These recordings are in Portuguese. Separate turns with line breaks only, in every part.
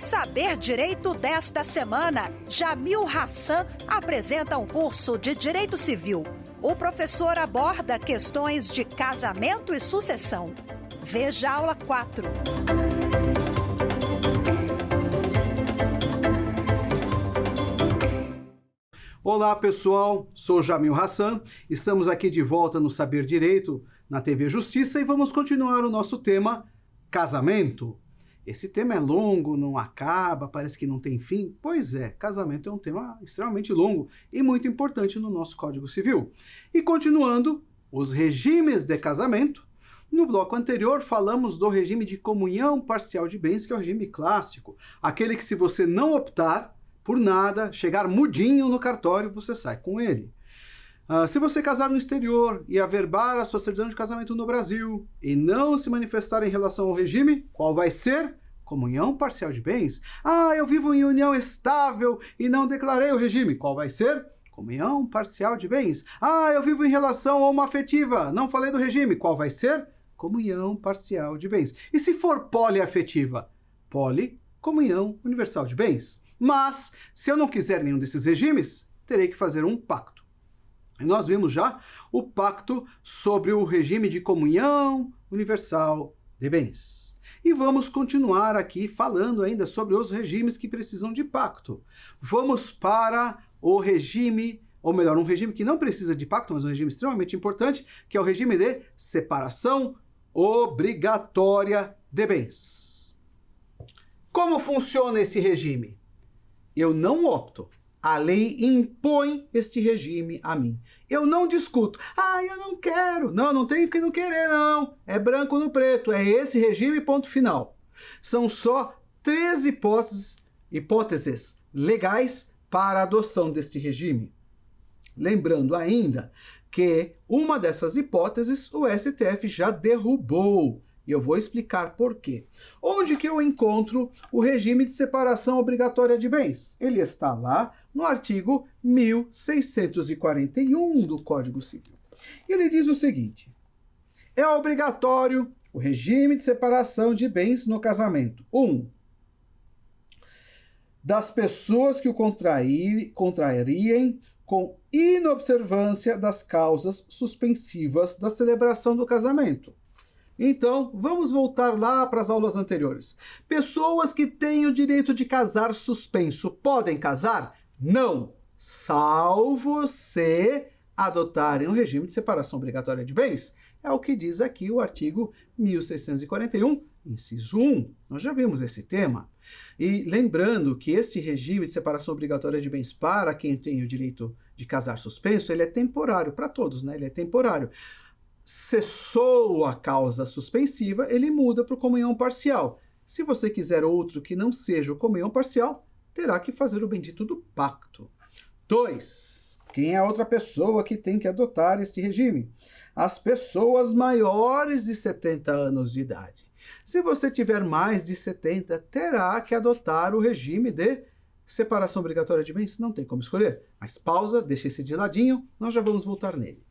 Saber Direito desta semana, Jamil Hassan apresenta um curso de Direito Civil. O professor aborda questões de casamento e sucessão. Veja a aula 4.
Olá pessoal, sou Jamil Hassan, estamos aqui de volta no Saber Direito na TV Justiça e vamos continuar o nosso tema casamento. Esse tema é longo, não acaba, parece que não tem fim. Pois é, casamento é um tema extremamente longo e muito importante no nosso Código Civil. E continuando, os regimes de casamento. No bloco anterior falamos do regime de comunhão parcial de bens, que é o regime clássico, aquele que se você não optar por nada, chegar mudinho no cartório, você sai com ele. Se você casar no exterior e averbar a sua certidão de casamento no Brasil e não se manifestar em relação ao regime, qual vai ser? Comunhão parcial de bens. Eu vivo em união estável e não declarei o regime, qual vai ser? Comunhão parcial de bens. Eu vivo em relação homoafetiva, não falei do regime, qual vai ser? Comunhão parcial de bens. E se for poliafetiva? Comunhão universal de bens. Mas, se eu não quiser nenhum desses regimes, terei que fazer um pacto. E nós vimos já o pacto sobre o regime de comunhão universal de bens. E vamos continuar aqui falando ainda sobre os regimes que precisam de pacto. Vamos para o regime, ou melhor, um regime que não precisa de pacto, mas um regime extremamente importante, que é o regime de separação obrigatória de bens. Como funciona esse regime? Eu não opto. A lei impõe este regime a mim. Eu não discuto. Eu não quero. Não tenho que não querer, não. É branco no preto. É esse regime, ponto final. São só 3 hipóteses legais para a adoção deste regime. Lembrando ainda que uma dessas hipóteses o STF já derrubou. E eu vou explicar por quê. Onde que eu encontro o regime de separação obrigatória de bens? Ele está lá no artigo 1641 do Código Civil. Ele diz o seguinte: é obrigatório o regime de separação de bens no casamento. 1. Das pessoas que o contrariem com inobservância das causas suspensivas da celebração do casamento. Então, vamos voltar lá para as aulas anteriores. Pessoas que têm o direito de casar suspenso podem casar? Não, salvo se adotarem o regime de separação obrigatória de bens. É o que diz aqui o artigo 1641, inciso 1. Nós já vimos esse tema. E lembrando que esse regime de separação obrigatória de bens para quem tem o direito de casar suspenso, ele é temporário para todos, né? Ele é temporário. Cessou a causa suspensiva, ele muda para o comunhão parcial. Se você quiser outro que não seja o comunhão parcial, terá que fazer o bendito do pacto. 2. Quem é a outra pessoa que tem que adotar este regime? As pessoas maiores de 70 anos de idade. Se você tiver mais de 70, terá que adotar o regime de separação obrigatória de bens. Não tem como escolher. Mas pausa, deixa esse de ladinho, nós já vamos voltar nele.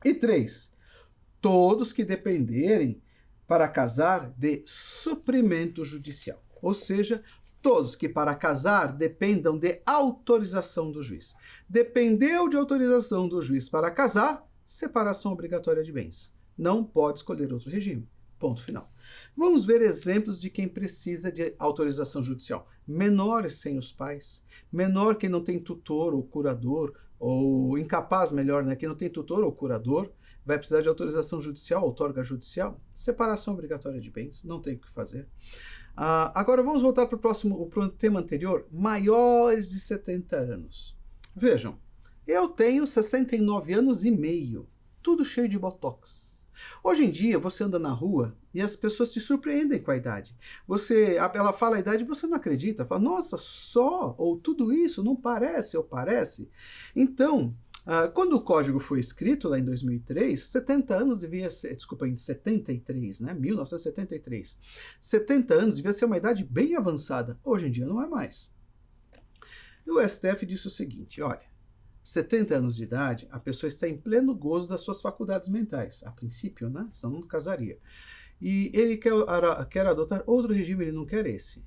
E 3. Todos que dependerem para casar de suprimento judicial. Ou seja, todos que para casar dependam de autorização do juiz. Dependeu de autorização do juiz para casar, separação obrigatória de bens. Não pode escolher outro regime. Ponto final. Vamos ver exemplos de quem precisa de autorização judicial. Menores sem os pais, menor que não tem tutor ou curador, ou incapaz, melhor, né, que não tem tutor ou curador, vai precisar de autorização judicial, outorga judicial, separação obrigatória de bens, não tem o que fazer. Agora vamos voltar para o tema anterior, maiores de 70 anos. Vejam, eu tenho 69 anos e meio, tudo cheio de botox. Hoje em dia, você anda na rua e as pessoas te surpreendem com a idade. Ela fala a idade e você não acredita. Fala, nossa, só? Ou tudo isso? Não parece ou parece? Então, quando o código foi escrito, lá em 2003, 70 anos devia ser, desculpa, em 73, né? 1973. 70 anos devia ser uma idade bem avançada. Hoje em dia não é mais. E o STF disse o seguinte, olha, 70 anos de idade, a pessoa está em pleno gozo das suas faculdades mentais. A princípio, né? Senão não casaria. E ele quer adotar outro regime, ele não quer esse.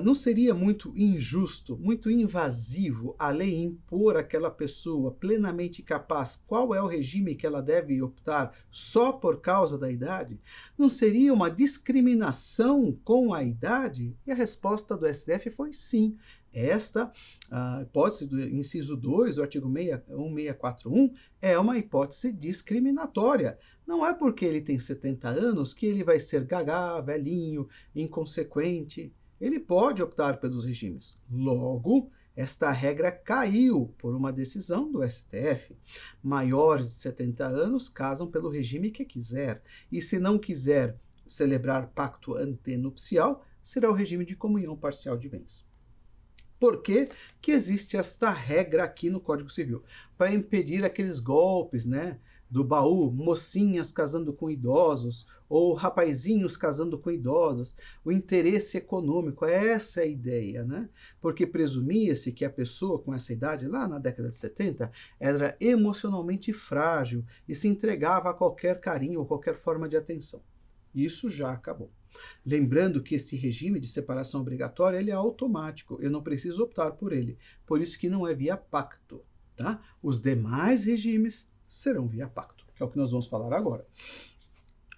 não seria muito injusto, muito invasivo a lei impor àquela pessoa plenamente capaz qual é o regime que ela deve optar só por causa da idade? Não seria uma discriminação com a idade? E a resposta do STF foi sim. Esta hipótese do inciso 2 do artigo 1641 é uma hipótese discriminatória. Não é porque ele tem 70 anos que ele vai ser gagá, velhinho, inconsequente. Ele pode optar pelos regimes. Logo, esta regra caiu por uma decisão do STF. Maiores de 70 anos casam pelo regime que quiser. E se não quiser celebrar pacto antenupcial, será o regime de comunhão parcial de bens. Por que que existe esta regra aqui no Código Civil? Para impedir aqueles golpes, né? Do baú, mocinhas casando com idosos, ou rapazinhos casando com idosas, o interesse econômico, essa é a ideia, né? Porque presumia-se que a pessoa com essa idade, lá na década de 70, era emocionalmente frágil e se entregava a qualquer carinho ou qualquer forma de atenção. Isso já acabou. Lembrando que esse regime de separação obrigatória ele é automático, eu não preciso optar por ele, por isso que não é via pacto, tá? Os demais regimes serão via pacto, que é o que nós vamos falar agora.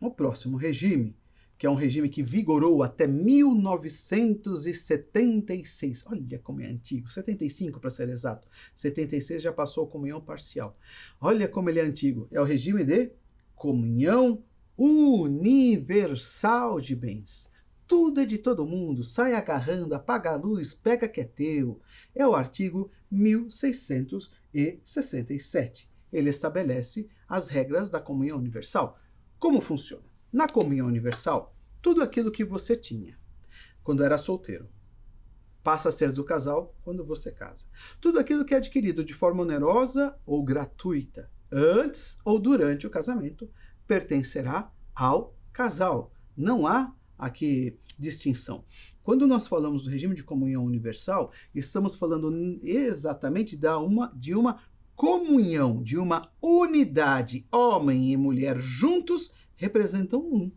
O próximo regime, que é um regime que vigorou até 1976, olha como é antigo, 75 para ser exato, 76 já passou a comunhão parcial, olha como ele é antigo, é o regime de comunhão universal de bens. Tudo é de todo mundo, sai agarrando, apaga a luz, pega que é teu. É o artigo 1667. Ele estabelece as regras da comunhão universal. Como funciona? Na comunhão universal, tudo aquilo que você tinha quando era solteiro passa a ser do casal quando você casa. Tudo aquilo que é adquirido de forma onerosa ou gratuita antes ou durante o casamento pertencerá ao casal. Não há aqui distinção. Quando nós falamos do regime de comunhão universal, estamos falando exatamente de uma comunhão, de uma unidade. Homem e mulher juntos representam um.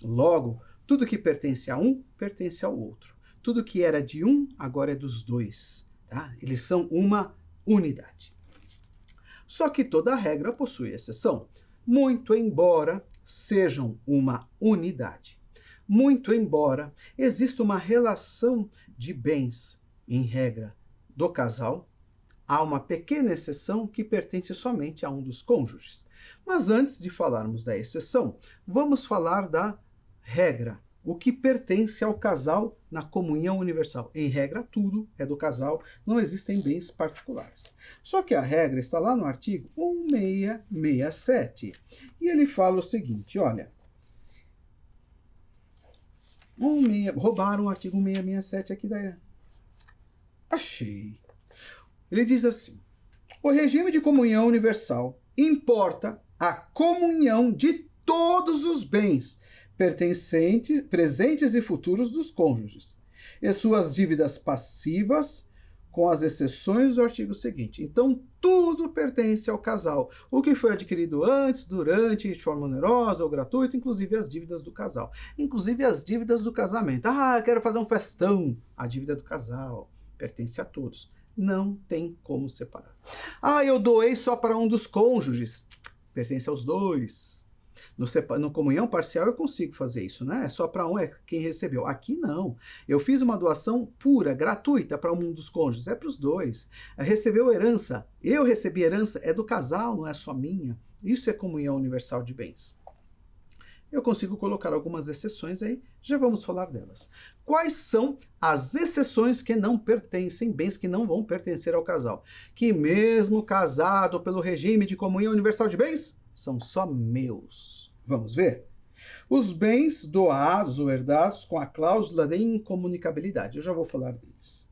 Logo, tudo que pertence a um, pertence ao outro. Tudo que era de um, agora é dos dois. Tá? Eles são uma unidade. Só que toda regra possui exceção. Muito embora sejam uma unidade. Muito embora exista uma relação de bens, em regra, do casal, há uma pequena exceção que pertence somente a um dos cônjuges. Mas antes de falarmos da exceção, vamos falar da regra. O que pertence ao casal na comunhão universal. Em regra, tudo é do casal, não existem bens particulares. Só que a regra está lá no artigo 1667. E ele fala o seguinte, olha. Roubaram o artigo 1667 aqui daí. Achei. Ele diz assim, o regime de comunhão universal importa a comunhão de todos os bens presentes e futuros dos cônjuges, e suas dívidas passivas, com as exceções do artigo seguinte. Então, tudo pertence ao casal. O que foi adquirido antes, durante, de forma onerosa ou gratuita, inclusive as dívidas do casal. Inclusive as dívidas do casamento. Ah, quero fazer um festão. A dívida do casal pertence a todos. Não tem como separar. Ah, eu doei só para um dos cônjuges. Pertence aos dois. No comunhão parcial eu consigo fazer isso, né? É só para um, é quem recebeu. Aqui não. Eu fiz uma doação pura, gratuita para um dos cônjuges, é para os dois. Recebeu herança, eu recebi herança, é do casal, não é só minha. Isso é comunhão universal de bens. Eu consigo colocar algumas exceções aí, já vamos falar delas. Quais são as exceções que não pertencem, bens que não vão pertencer ao casal? Que mesmo casado pelo regime de comunhão universal de bens, são só meus. Vamos ver? Os bens doados ou herdados com a cláusula de incomunicabilidade. Eu já vou falar deles.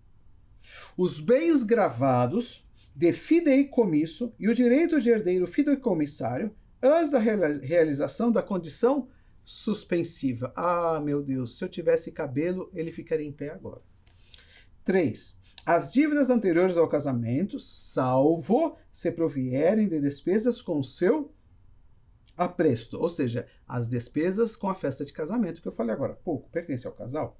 Os bens gravados de fideicomisso e o direito de herdeiro fideicomissário antes da realização da condição suspensiva. Ah, meu Deus, se eu tivesse cabelo, ele ficaria em pé agora. 3. As dívidas anteriores ao casamento, salvo se provierem de despesas com seu apresto, ou seja, as despesas com a festa de casamento, que eu falei agora há pouco, pertence ao casal.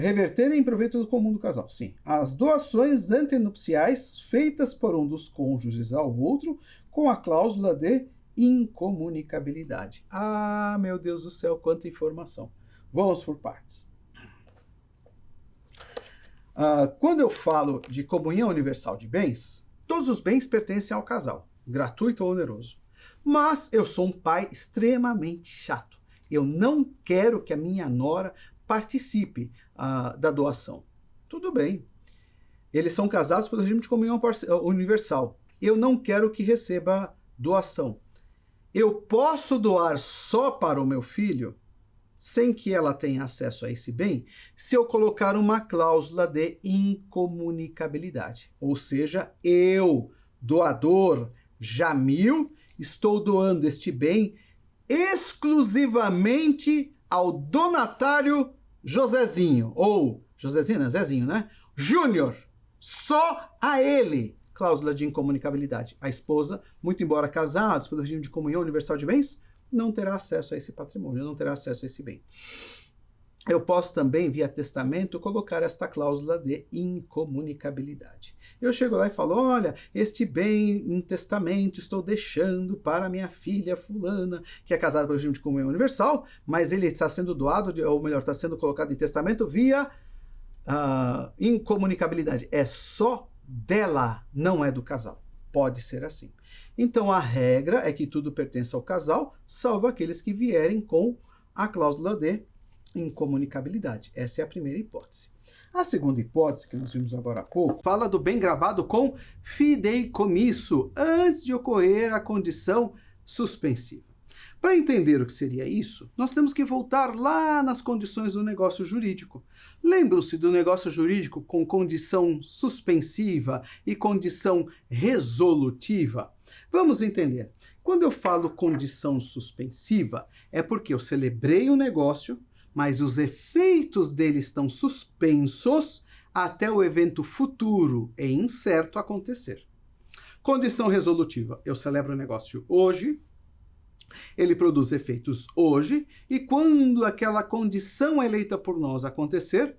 reverterem em proveito do comum do casal. Sim, as doações antenupciais feitas por um dos cônjuges ao outro com a cláusula de incomunicabilidade. Ah, meu Deus do céu, quanta informação. Vamos por partes. Quando eu falo de comunhão universal de bens, todos os bens pertencem ao casal, gratuito ou oneroso. Mas eu sou um pai extremamente chato. Eu não quero que a minha nora participe da doação. Tudo bem. Eles são casados pelo regime de comunhão universal. Eu não quero que receba doação. Eu posso doar só para o meu filho, sem que ela tenha acesso a esse bem, se eu colocar uma cláusula de incomunicabilidade. Ou seja, eu, doador Jamil, estou doando este bem exclusivamente ao donatário Josézinho, ou Josézinho, Zezinho, né? Júnior, só a ele. Cláusula de incomunicabilidade. A esposa, muito embora casados pelo regime de comunhão universal de bens, não terá acesso a esse patrimônio, não terá acesso a esse bem. Eu posso também, via testamento, colocar esta cláusula de incomunicabilidade. Eu chego lá e falo, olha, este bem em testamento estou deixando para minha filha fulana, que é casada pelo regime de comunhão universal, mas ele está sendo doado, ou melhor, está sendo colocado em testamento via incomunicabilidade. É só dela, não é do casal. Pode ser assim. Então, a regra é que tudo pertence ao casal, salvo aqueles que vierem com a cláusula de incomunicabilidade. Essa é a primeira hipótese. A segunda hipótese, que nós vimos agora há pouco, fala do bem gravado com fideicomisso, antes de ocorrer a condição suspensiva. Para entender o que seria isso, nós temos que voltar lá nas condições do negócio jurídico. Lembram-se do negócio jurídico com condição suspensiva e condição resolutiva? Vamos entender. Quando eu falo condição suspensiva, é porque eu celebrei o negócio, mas os efeitos dele estão suspensos até o evento futuro e incerto acontecer. Condição resolutiva, eu celebro o negócio hoje, ele produz efeitos hoje, e quando aquela condição eleita por nós acontecer,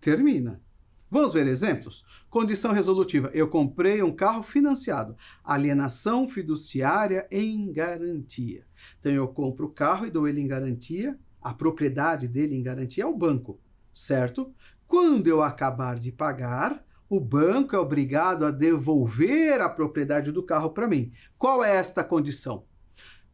termina. Vamos ver exemplos? Condição resolutiva. Eu comprei um carro financiado. Alienação fiduciária em garantia. Então, eu compro o carro e dou ele em garantia, a propriedade dele em garantia ao banco, certo? Quando eu acabar de pagar, o banco é obrigado a devolver a propriedade do carro para mim. Qual é esta condição?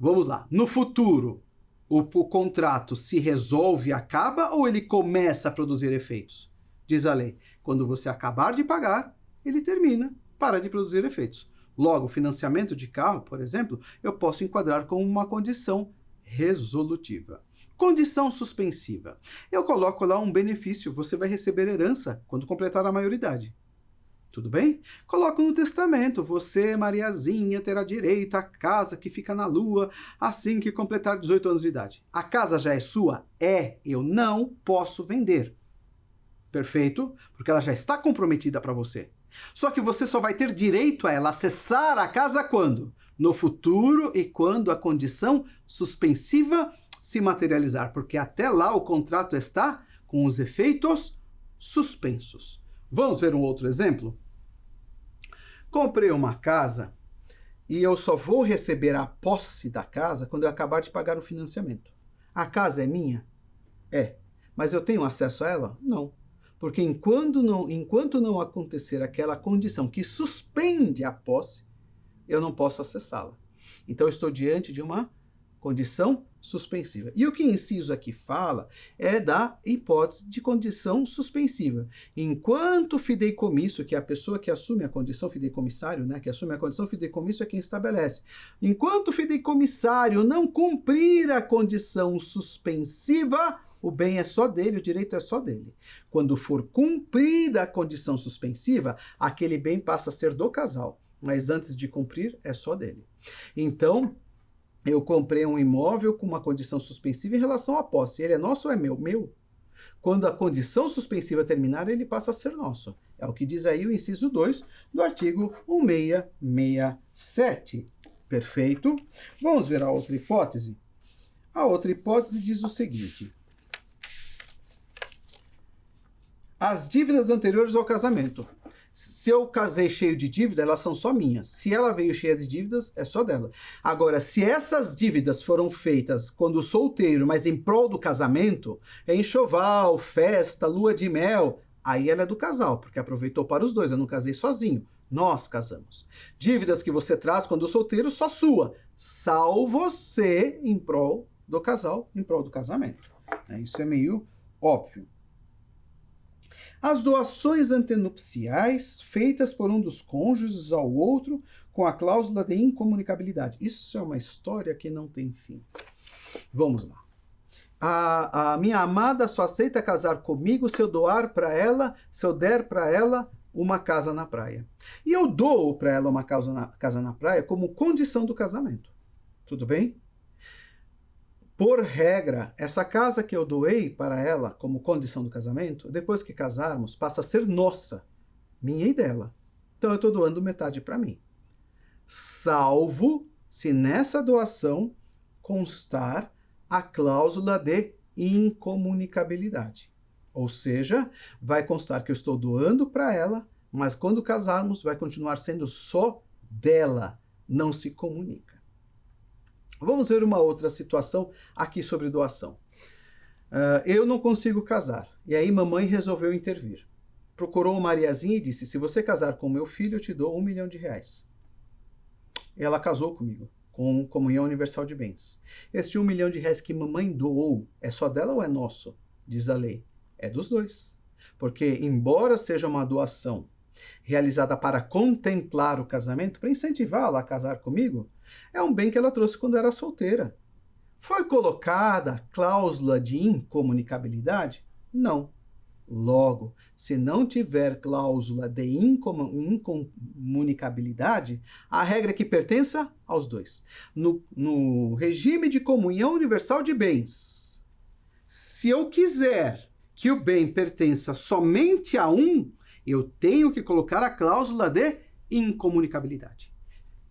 Vamos lá. No futuro, o contrato se resolve e acaba ou ele começa a produzir efeitos? Diz a lei. Quando você acabar de pagar, ele termina, para de produzir efeitos. Logo, financiamento de carro, por exemplo, eu posso enquadrar como uma condição resolutiva. Condição suspensiva. Eu coloco lá um benefício, você vai receber herança quando completar a maioridade. Tudo bem? Coloco no testamento, você, Mariazinha, terá direito à casa que fica na lua assim que completar 18 anos de idade. A casa já é sua? É, eu não posso vender. Perfeito? Porque ela já está comprometida para você. Só que você só vai ter direito a ela acessar a casa quando? No futuro e quando a condição suspensiva se materializar, porque até lá o contrato está com os efeitos suspensos. Vamos ver um outro exemplo? Comprei uma casa e eu só vou receber a posse da casa quando eu acabar de pagar o financiamento. A casa é minha? É. Mas eu tenho acesso a ela? Não. Porque enquanto não acontecer aquela condição que suspende a posse, eu não posso acessá-la. Então, eu estou diante de uma condição suspensiva. E o que o inciso aqui fala é da hipótese de condição suspensiva. Enquanto o fideicomisso, que é a pessoa que assume a condição fideicomissário, né, que assume a condição fideicomisso é quem estabelece. Enquanto o fideicomissário não cumprir a condição suspensiva, o bem é só dele, o direito é só dele. Quando for cumprida a condição suspensiva, aquele bem passa a ser do casal, mas antes de cumprir, é só dele. Então, eu comprei um imóvel com uma condição suspensiva em relação à posse. Ele é nosso ou é meu? Meu. Quando a condição suspensiva terminar, ele passa a ser nosso. É o que diz aí o inciso 2 do artigo 1667. Perfeito? Vamos ver a outra hipótese? A outra hipótese diz o seguinte. as dívidas anteriores ao casamento. Se eu casei cheio de dívida, elas são só minhas. Se ela veio cheia de dívidas, é só dela. Agora, se essas dívidas foram feitas quando solteiro, mas em prol do casamento, é enxoval, festa, lua de mel, aí ela é do casal, porque aproveitou para os dois. Eu não casei sozinho, nós casamos. Dívidas que você traz quando solteiro, só sua. Salvo você em prol do casal, em prol do casamento. Isso é meio óbvio. As doações antenupciais feitas por um dos cônjuges ao outro com a cláusula de incomunicabilidade. Isso é uma história que não tem fim. Vamos lá. A minha amada só aceita casar comigo se eu doar para ela, se eu der para ela uma casa na praia. E eu dou para ela uma casa na praia como condição do casamento. Tudo bem? Por regra, essa casa que eu doei para ela como condição do casamento, depois que casarmos, passa a ser nossa, minha e dela. Então eu estou doando metade para mim. Salvo se nessa doação constar a cláusula de incomunicabilidade. Ou seja, vai constar que eu estou doando para ela, mas quando casarmos vai continuar sendo só dela, não se comunica. Vamos ver uma outra situação aqui sobre doação. Eu não consigo casar, e aí mamãe resolveu intervir. Procurou Mariazinha e disse, se você casar com meu filho, eu te dou R$1 milhão. Ela casou comigo, com comunhão universal de bens. Este R$1 milhão que mamãe doou, é só dela ou é nosso? Diz a lei. É dos dois. Porque, embora seja uma doação realizada para contemplar o casamento, para incentivá-la a casar comigo, é um bem que ela trouxe quando era solteira. Foi colocada cláusula de incomunicabilidade? Não. Logo, se não tiver cláusula de incomunicabilidade, a regra é que pertença aos dois. No regime de comunhão universal de bens, se eu quiser que o bem pertença somente a um, eu tenho que colocar a cláusula de incomunicabilidade.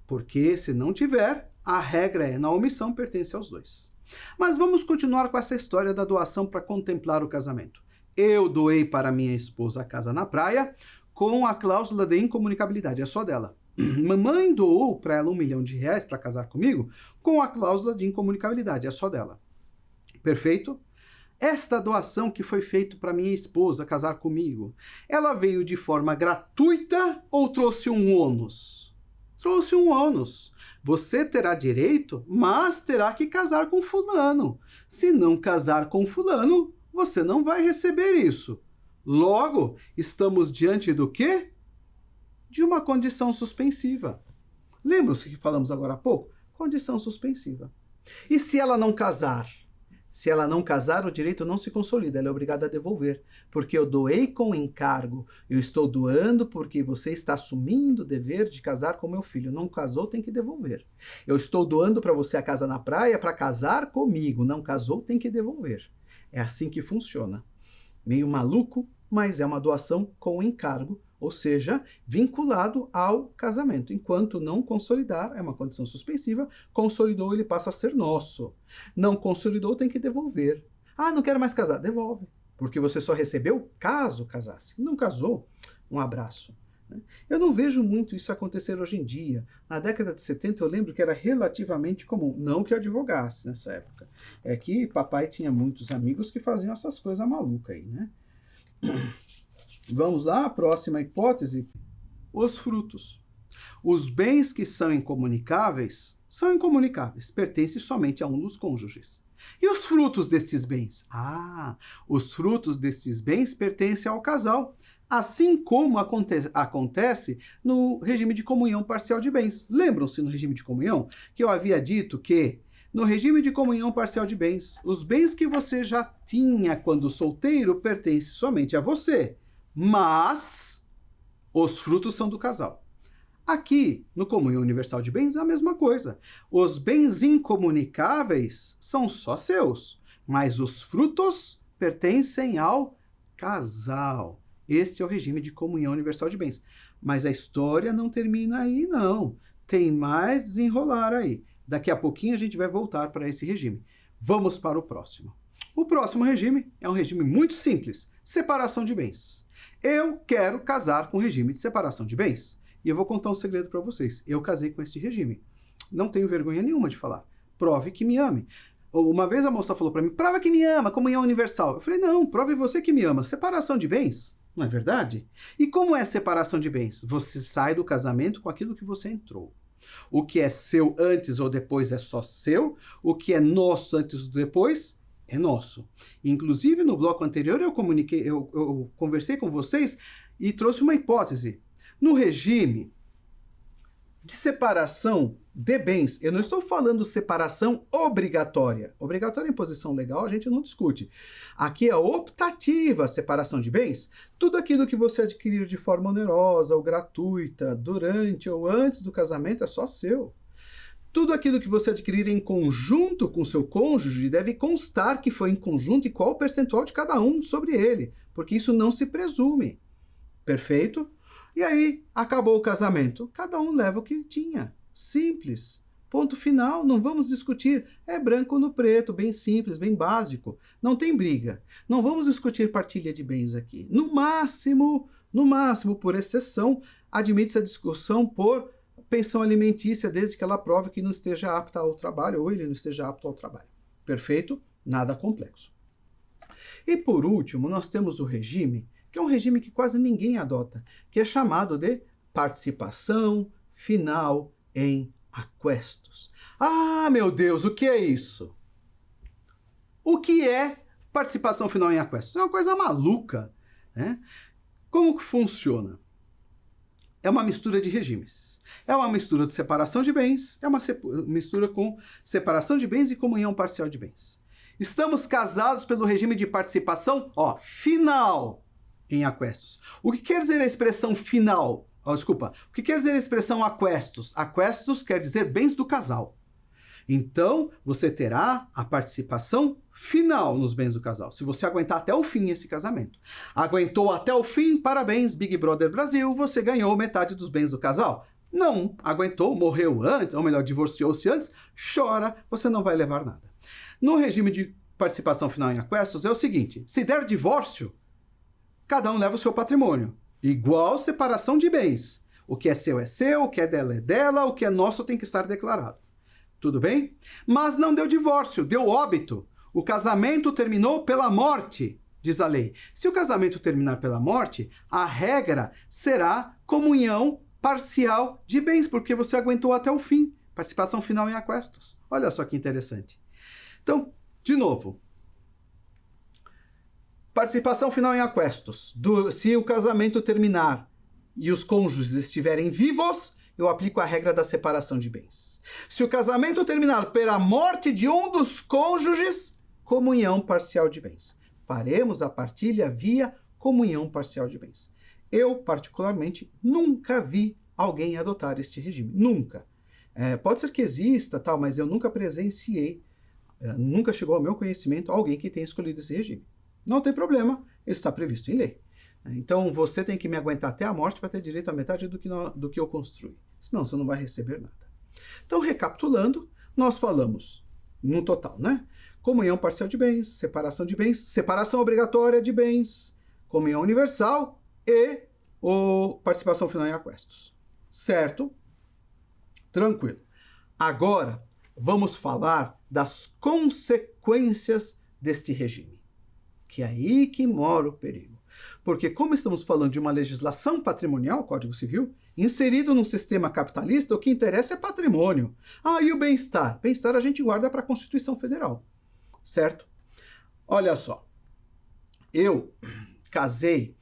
Porque se não tiver, a regra é na omissão pertence aos dois. Mas vamos continuar com essa história da doação para contemplar o casamento. Eu doei para minha esposa a casa na praia com a cláusula de incomunicabilidade, é só dela. Mamãe doou para ela R$1 milhão para casar comigo com a cláusula de incomunicabilidade, é só dela. Perfeito? Esta doação que foi feita para minha esposa casar comigo, ela veio de forma gratuita ou trouxe um ônus? Trouxe um ônus. Você terá direito, mas terá que casar com fulano. Se não casar com fulano, você não vai receber isso. Logo, estamos diante do quê? De uma condição suspensiva. Lembra-se que falamos agora há pouco? Condição suspensiva. E se ela não casar? Se ela não casar, o direito não se consolida, ela é obrigada a devolver. Porque eu doei com encargo, eu estou doando porque você está assumindo o dever de casar com meu filho. Não casou, tem que devolver. Eu estou doando para você a casa na praia para casar comigo. Não casou, tem que devolver. É assim que funciona. Meio maluco, mas é uma doação com encargo, ou seja, vinculado ao casamento. Enquanto não consolidar, é uma condição suspensiva, consolidou, ele passa a ser nosso. Não consolidou, tem que devolver. Ah, não quero mais casar, devolve. Porque você só recebeu caso casasse. Não casou, um abraço. Eu não vejo muito isso acontecer hoje em dia. Na década de 70 eu lembro que era relativamente comum. Não que eu advogasse nessa época. É que papai tinha muitos amigos que faziam essas coisas malucas aí, né? Vamos lá, a próxima hipótese. Os frutos. Os bens que são incomunicáveis, pertencem somente a um dos cônjuges. E os frutos destes bens? Os frutos destes bens pertencem ao casal, assim como acontece no regime de comunhão parcial de bens. Lembram-se no regime de comunhão que eu havia dito que no regime de comunhão parcial de bens, os bens que você já tinha quando solteiro pertencem somente a você, mas os frutos são do casal. Aqui, no comunhão universal de bens, é a mesma coisa. Os bens incomunicáveis são só seus, mas os frutos pertencem ao casal. Este é o regime de comunhão universal de bens. Mas a história não termina aí, não. Tem mais desenrolar aí. Daqui a pouquinho a gente vai voltar para esse regime. Vamos para o próximo. O próximo regime é um regime muito simples, separação de bens. Eu quero casar com o regime de separação de bens. E eu vou contar um segredo para vocês. Eu casei com este regime. Não tenho vergonha nenhuma de falar. Prove que me ame. Uma vez a moça falou para mim, prova que me ama, comunhão universal. Eu falei, não, prove você que me ama. Separação de bens, não é verdade? E como é separação de bens? Você sai do casamento com aquilo que você entrou. O que é seu antes ou depois é só seu. O que é nosso antes ou depois é nosso. Inclusive, no bloco anterior, eu conversei com vocês e trouxe uma hipótese. No regime de separação de bens, eu não estou falando separação obrigatória. Obrigatória em posição legal a gente não discute. Aqui é optativa a separação de bens. Tudo aquilo que você adquirir de forma onerosa ou gratuita, durante ou antes do casamento é só seu. Tudo aquilo que você adquirir em conjunto com seu cônjuge deve constar que foi em conjunto e qual o percentual de cada um sobre ele, porque isso não se presume. Perfeito? E aí, acabou o casamento. Cada um leva o que tinha. Simples. Ponto final, não vamos discutir. É branco no preto, bem simples, bem básico. Não tem briga. Não vamos discutir partilha de bens aqui. No máximo, por exceção, admite-se a discussão por pensão alimentícia, desde que ela prove que não esteja apta ao trabalho ou ele não esteja apto ao trabalho. Perfeito? Nada complexo. E por último, nós temos o regime, que é um regime que quase ninguém adota, que é chamado de participação final em aquestos. Ah, meu Deus, o que é isso? O que é participação final em aquestos? É uma coisa maluca, né? Como que funciona? É uma mistura de regimes. É uma mistura de separação de bens, é uma mistura com separação de bens e comunhão parcial de bens. Estamos casados pelo regime de participação, final em aquestos. O que quer dizer a expressão final? O que quer dizer a expressão aquestos? Aquestos quer dizer bens do casal. Então, você terá a participação final nos bens do casal, se você aguentar até o fim esse casamento. Aguentou até o fim, parabéns, Big Brother Brasil, você ganhou metade dos bens do casal. Não, aguentou, morreu antes, ou melhor, divorciou-se antes, chora, você não vai levar nada. No regime de participação final em aquestos é o seguinte, se der divórcio, cada um leva o seu patrimônio. Igual separação de bens. O que é seu, o que é dela, o que é nosso tem que estar declarado. Tudo bem? Mas não deu divórcio, deu óbito. O casamento terminou pela morte, diz a lei. Se o casamento terminar pela morte, a regra será comunhão parcial de bens, porque você aguentou até o fim. Participação final em aquestos. Olha só que interessante. Então, de novo. Participação final em aquestos. Se o casamento terminar e os cônjuges estiverem vivos, eu aplico a regra da separação de bens. Se o casamento terminar pela morte de um dos cônjuges, comunhão parcial de bens. Faremos a partilha via comunhão parcial de bens. Eu, particularmente, nunca vi alguém adotar este regime. Nunca. Pode ser que exista, mas eu nunca presenciei, nunca chegou ao meu conhecimento alguém que tenha escolhido esse regime. Não tem problema, ele está previsto em lei. Então, você tem que me aguentar até a morte para ter direito à metade do que eu construí. Senão, você não vai receber nada. Então, recapitulando, nós falamos, no total, né? Comunhão parcial de bens, separação obrigatória de bens, comunhão universal e participação final em aquestos. Certo? Tranquilo. Agora, vamos falar das consequências deste regime. Que é aí que mora o perigo. Porque como estamos falando de uma legislação patrimonial, Código Civil, inserido num sistema capitalista, o que interessa é patrimônio. E o bem-estar? Bem-estar a gente guarda para a Constituição Federal. Certo? Olha só. Eu casei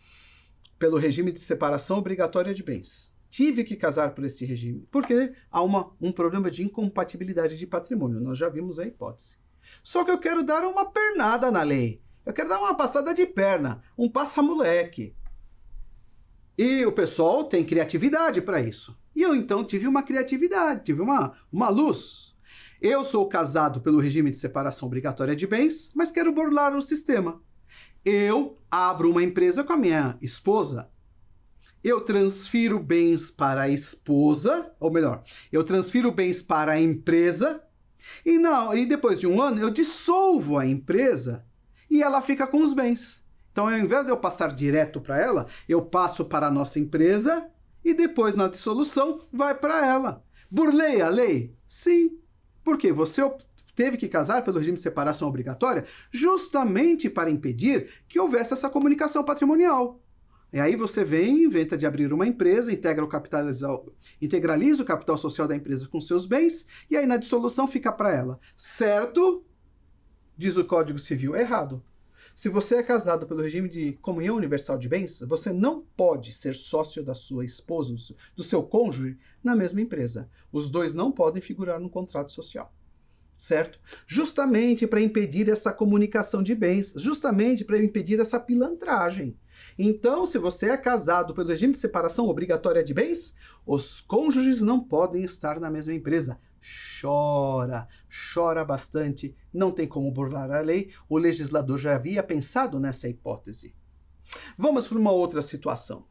pelo regime de separação obrigatória de bens. Tive que casar por esse regime, porque há um problema de incompatibilidade de patrimônio. Nós já vimos a hipótese. Só que eu quero dar uma pernada na lei. Eu quero dar uma passada de perna, um passa-moleque. E o pessoal tem criatividade para isso. E eu então tive uma criatividade, tive uma luz. Eu sou casado pelo regime de separação obrigatória de bens, mas quero burlar o sistema. Eu abro uma empresa com a minha esposa. Eu transfiro bens para a esposa, ou melhor, eu transfiro bens para a empresa. E depois de um ano eu dissolvo a empresa e ela fica com os bens. Então, ao invés de eu passar direto para ela, eu passo para a nossa empresa e depois, na dissolução, vai para ela. Burlei a lei? Sim. Por quê? Você teve que casar pelo regime de separação obrigatória justamente para impedir que houvesse essa comunicação patrimonial. E aí você vem, inventa de abrir uma empresa, integraliza o capital social da empresa com seus bens, e aí na dissolução fica para ela. Certo? Diz o Código Civil. Errado. Se você é casado pelo regime de comunhão universal de bens, você não pode ser sócio da sua esposa, do seu cônjuge, na mesma empresa. Os dois não podem figurar no contrato social. Certo? Justamente para impedir essa comunicação de bens, justamente para impedir essa pilantragem. Então, se você é casado pelo regime de separação obrigatória de bens, os cônjuges não podem estar na mesma empresa. Chora bastante, não tem como burlar a lei, o legislador já havia pensado nessa hipótese. Vamos para uma outra situação.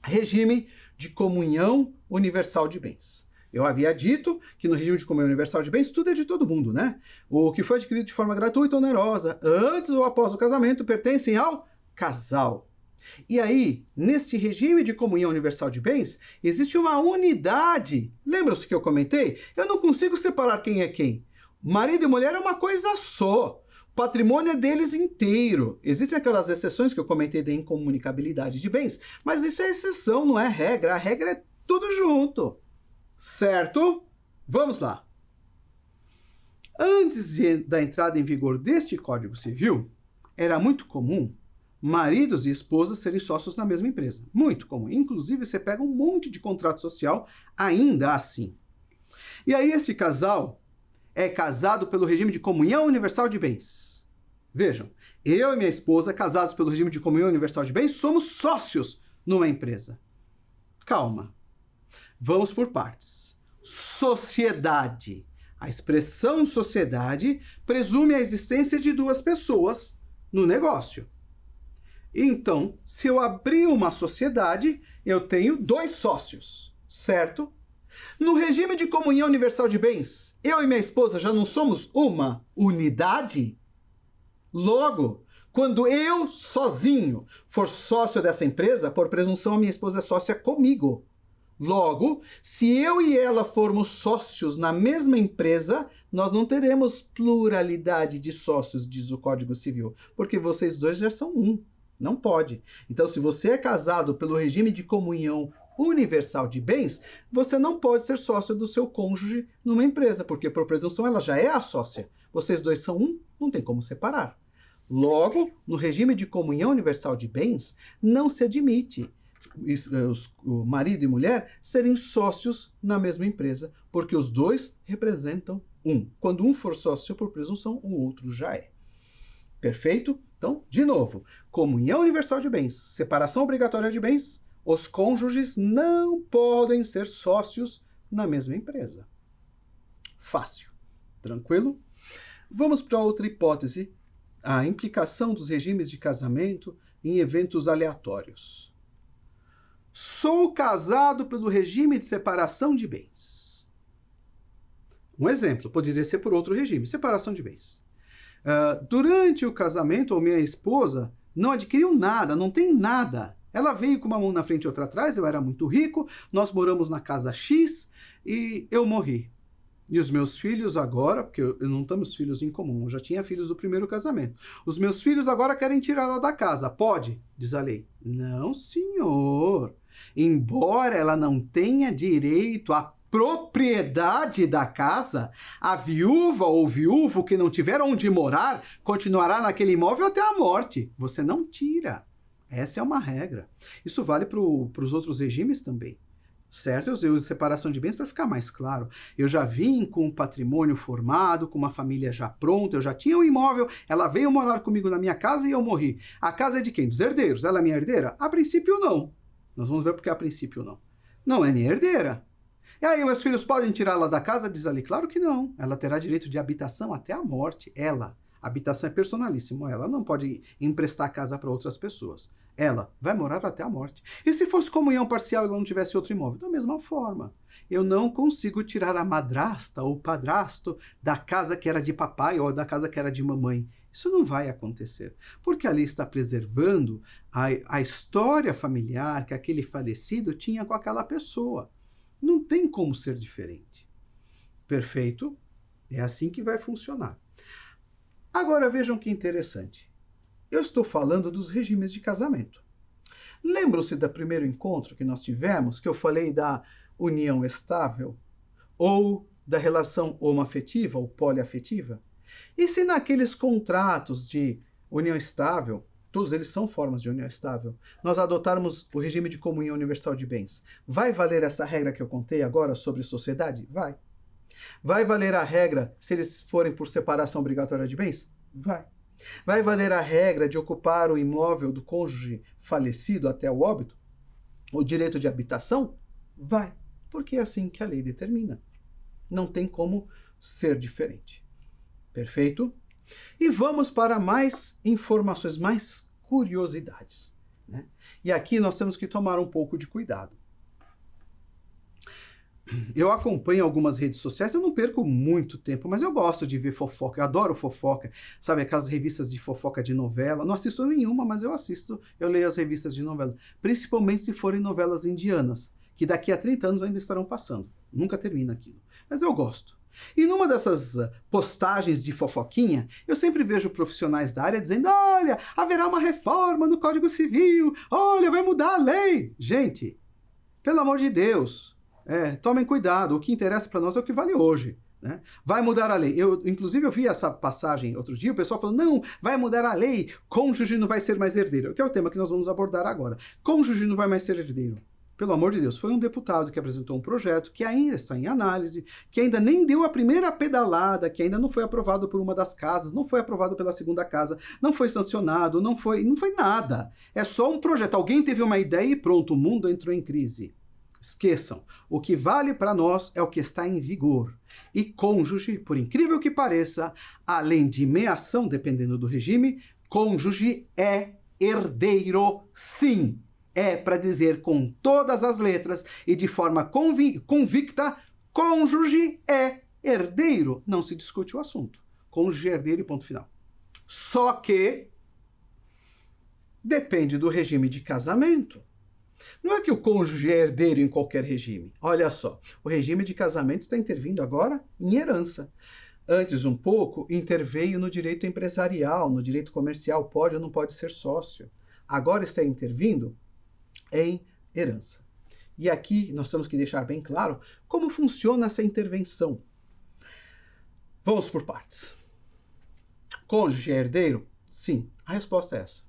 Regime de comunhão universal de bens. Eu havia dito que no regime de comunhão universal de bens tudo é de todo mundo, né? O que foi adquirido de forma gratuita ou onerosa, antes ou após o casamento, pertencem ao casal. E aí, neste regime de comunhão universal de bens, existe uma unidade. Lembram-se que eu comentei? Eu não consigo separar quem é quem. Marido e mulher é uma coisa só. O patrimônio é deles inteiro. Existem aquelas exceções que eu comentei da incomunicabilidade de bens, mas isso é exceção, não é regra. A regra é tudo junto. Certo? Vamos lá. Antes da entrada em vigor deste Código Civil, era muito comum maridos e esposas serem sócios na mesma empresa. Muito comum. Inclusive, você pega um monte de contrato social ainda assim. E aí, esse casal é casado pelo regime de comunhão universal de bens. Vejam, eu e minha esposa, casados pelo regime de comunhão universal de bens, somos sócios numa empresa. Calma. Vamos por partes. Sociedade. A expressão sociedade presume a existência de duas pessoas no negócio. Então, se eu abrir uma sociedade, eu tenho dois sócios, certo? No regime de comunhão universal de bens, eu e minha esposa já não somos uma unidade? Logo, quando eu sozinho for sócio dessa empresa, por presunção a minha esposa é sócia comigo. Logo, se eu e ela formos sócios na mesma empresa, nós não teremos pluralidade de sócios, diz o Código Civil, porque vocês dois já são um. Não pode. Então, se você é casado pelo regime de comunhão universal de bens, você não pode ser sócio do seu cônjuge numa empresa, porque por presunção ela já é a sócia. Vocês dois são um, não tem como separar. Logo, no regime de comunhão universal de bens, não se admite o marido e mulher serem sócios na mesma empresa, porque os dois representam um. Quando um for sócio por presunção, o outro já é. Perfeito? Então, de novo, comunhão universal de bens, separação obrigatória de bens, os cônjuges não podem ser sócios na mesma empresa. Fácil. Tranquilo? Vamos para outra hipótese, a implicação dos regimes de casamento em eventos aleatórios. Sou casado pelo regime de separação de bens. Um exemplo, poderia ser por outro regime, separação de bens. Durante o casamento, minha esposa não adquiriu nada, não tem nada. Ela veio com uma mão na frente e outra atrás, eu era muito rico, nós moramos na casa X e eu morri. E os meus filhos agora, porque eu não temos filhos em comum, eu já tinha filhos do primeiro casamento. Os meus filhos agora querem tirá-la da casa. Pode? Diz a lei. Não, senhor. Embora ela não tenha direito à propriedade da casa, a viúva ou viúvo que não tiver onde morar continuará naquele imóvel até a morte. Você não tira. Essa é uma regra. Isso vale para os outros regimes também. Certo? Eu uso separação de bens para ficar mais claro. Eu já vim com um patrimônio formado, com uma família já pronta, eu já tinha um imóvel, ela veio morar comigo na minha casa e eu morri. A casa é de quem? Dos herdeiros. Ela é minha herdeira? A princípio, não. Nós vamos ver porque a princípio não. Não é minha herdeira. E aí, meus filhos podem tirá-la da casa? Diz ali, claro que não. Ela terá direito de habitação até a morte. Ela, Habitação é personalíssimo. Ela não pode emprestar a casa para outras pessoas. Ela vai morar até a morte. E se fosse comunhão parcial e ela não tivesse outro imóvel? Da mesma forma. Eu não consigo tirar a madrasta ou padrasto da casa que era de papai ou da casa que era de mamãe. Isso não vai acontecer, porque ali está preservando a história familiar que aquele falecido tinha com aquela pessoa. Não tem como ser diferente. Perfeito? É assim que vai funcionar. Agora vejam que interessante. Eu estou falando dos regimes de casamento. Lembram-se do primeiro encontro que nós tivemos, que eu falei da união estável ou da relação homoafetiva ou poliafetiva? E se naqueles contratos de união estável, todos eles são formas de união estável, nós adotarmos o regime de comunhão universal de bens, vai valer essa regra que eu contei agora sobre sociedade? Vai. Vai valer a regra se eles forem por separação obrigatória de bens? Vai. Vai valer a regra de ocupar o imóvel do cônjuge falecido até o óbito? O direito de habitação? Vai. Porque é assim que a lei determina. Não tem como ser diferente. Perfeito? E vamos para mais informações, mais curiosidades, né? E aqui nós temos que tomar um pouco de cuidado. Eu acompanho algumas redes sociais, eu não perco muito tempo, mas eu gosto de ver fofoca, eu adoro fofoca, sabe, aquelas revistas de fofoca de novela, não assisto nenhuma, mas eu leio as revistas de novela, principalmente se forem novelas indianas, que daqui a 30 anos ainda estarão passando, nunca termina aquilo, mas eu gosto. E numa dessas postagens de fofoquinha, eu sempre vejo profissionais da área dizendo, olha, haverá uma reforma no Código Civil, olha, vai mudar a lei. Gente, pelo amor de Deus, tomem cuidado, o que interessa para nós é o que vale hoje, né? Vai mudar a lei. Inclusive, eu vi essa passagem outro dia, o pessoal falando, não, vai mudar a lei, cônjuge não vai ser mais herdeiro, que é o tema que nós vamos abordar agora. Cônjuge não vai mais ser herdeiro. Pelo amor de Deus, foi um deputado que apresentou um projeto que ainda está em análise, que ainda nem deu a primeira pedalada, que ainda não foi aprovado por uma das casas, não foi aprovado pela segunda casa, não foi sancionado, não foi nada. É só um projeto. Alguém teve uma ideia e pronto, o mundo entrou em crise. Esqueçam, o que vale para nós é o que está em vigor. E cônjuge, por incrível que pareça, além de meação, dependendo do regime, cônjuge é herdeiro, sim. É para dizer com todas as letras e de forma convicta, cônjuge é herdeiro. Não se discute o assunto. Cônjuge é herdeiro e ponto final. Só que depende do regime de casamento. Não é que o cônjuge é herdeiro em qualquer regime. Olha só, o regime de casamento está intervindo agora em herança. Antes, um pouco, interveio no direito empresarial, no direito comercial, pode ou não pode ser sócio. Agora está intervindo em herança. E aqui nós temos que deixar bem claro como funciona essa intervenção. Vamos por partes. Cônjuge é herdeiro? Sim, a resposta é essa.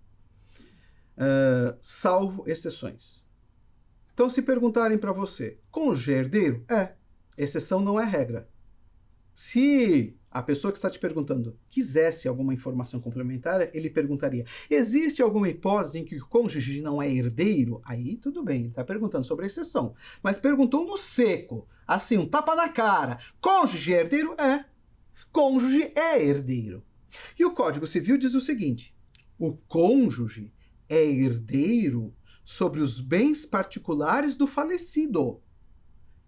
Salvo exceções. Então, se perguntarem para você, cônjuge é herdeiro? Exceção não é regra. Se a pessoa que está te perguntando quisesse alguma informação complementar, ele perguntaria, existe alguma hipótese em que o cônjuge não é herdeiro? Aí tudo bem, ele está perguntando sobre a exceção. Mas perguntou no seco, assim, um tapa na cara. Cônjuge é herdeiro? Cônjuge é herdeiro. E o Código Civil diz o seguinte, o cônjuge é herdeiro sobre os bens particulares do falecido.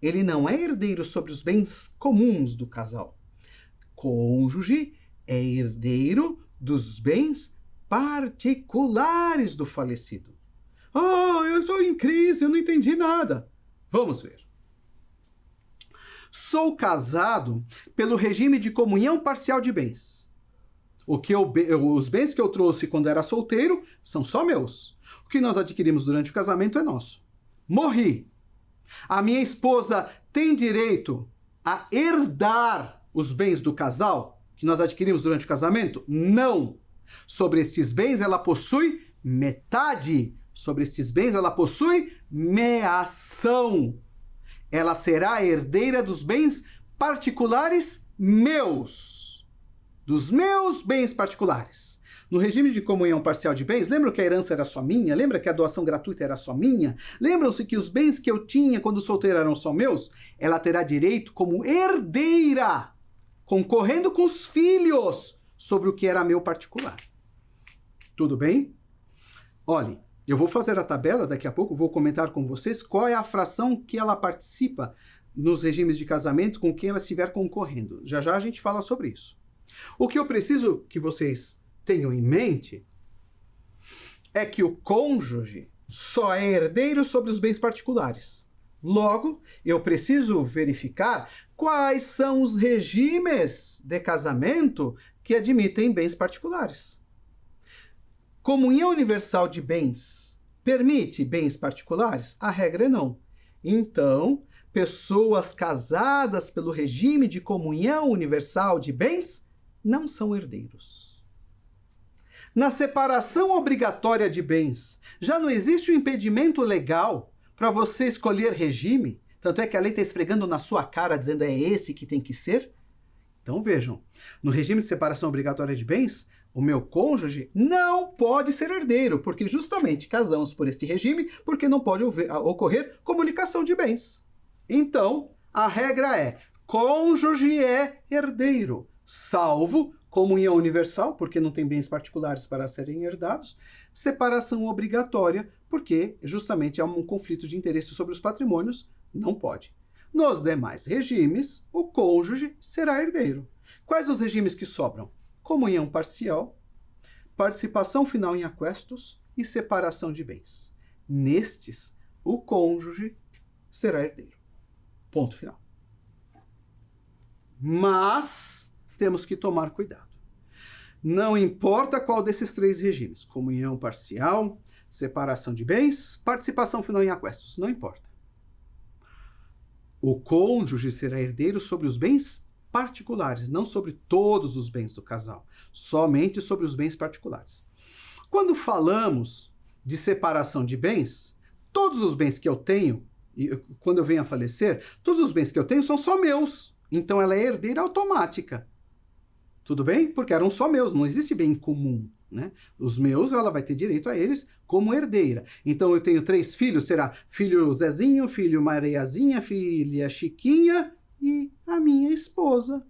Ele não é herdeiro sobre os bens comuns do casal. Cônjuge é herdeiro dos bens particulares do falecido. Eu estou em crise, eu não entendi nada. Vamos ver. Sou casado pelo regime de comunhão parcial de bens. Os bens que eu trouxe quando era solteiro são só meus. O que nós adquirimos durante o casamento é nosso. Morri. A minha esposa tem direito a herdar os bens do casal que nós adquirimos durante o casamento? Não. Sobre estes bens ela possui metade. Sobre estes bens ela possui meação. Ela será herdeira dos bens particulares meus. Dos meus bens particulares. No regime de comunhão parcial de bens, lembram que a herança era só minha? Lembra que a doação gratuita era só minha? Lembram-se que os bens que eu tinha quando solteiro eram só meus? Ela terá direito como herdeira, concorrendo com os filhos sobre o que era meu particular. Tudo bem? Olhe, eu vou fazer a tabela daqui a pouco, vou comentar com vocês qual é a fração que ela participa nos regimes de casamento com quem ela estiver concorrendo. Já já a gente fala sobre isso. O que eu preciso que vocês tenham em mente é que o cônjuge só é herdeiro sobre os bens particulares. Logo, eu preciso verificar quais são os regimes de casamento que admitem bens particulares. Comunhão universal de bens permite bens particulares? A regra é não. Então, pessoas casadas pelo regime de comunhão universal de bens não são herdeiros. Na separação obrigatória de bens, já não existe um impedimento legal para você escolher regime? Tanto é que a lei está esfregando na sua cara, dizendo é esse que tem que ser? Então vejam, no regime de separação obrigatória de bens, o meu cônjuge não pode ser herdeiro, porque justamente casamos por este regime, porque não pode ocorrer comunicação de bens. Então, a regra é, cônjuge é herdeiro, salvo comunhão universal, porque não tem bens particulares para serem herdados, separação obrigatória, porque justamente há um conflito de interesse sobre os patrimônios, não pode. Nos demais regimes, o cônjuge será herdeiro. Quais os regimes que sobram? Comunhão parcial, participação final em aquestos e separação de bens. Nestes, o cônjuge será herdeiro. Ponto final. Mas temos que tomar cuidado. Não importa qual desses três regimes, comunhão parcial, separação de bens, participação final em aquestos, não importa. O cônjuge será herdeiro sobre os bens particulares, não sobre todos os bens do casal, somente sobre os bens particulares. Quando falamos de separação de bens, todos os bens que eu tenho, e quando eu venho a falecer, todos os bens que eu tenho são só meus, então ela é herdeira automática. Tudo bem? Porque eram só meus, não existe bem comum, né? Os meus, ela vai ter direito a eles como herdeira. Então eu tenho 3 filhos, será filho Zezinho, filho Mariazinha, filha Chiquinha e a minha esposa.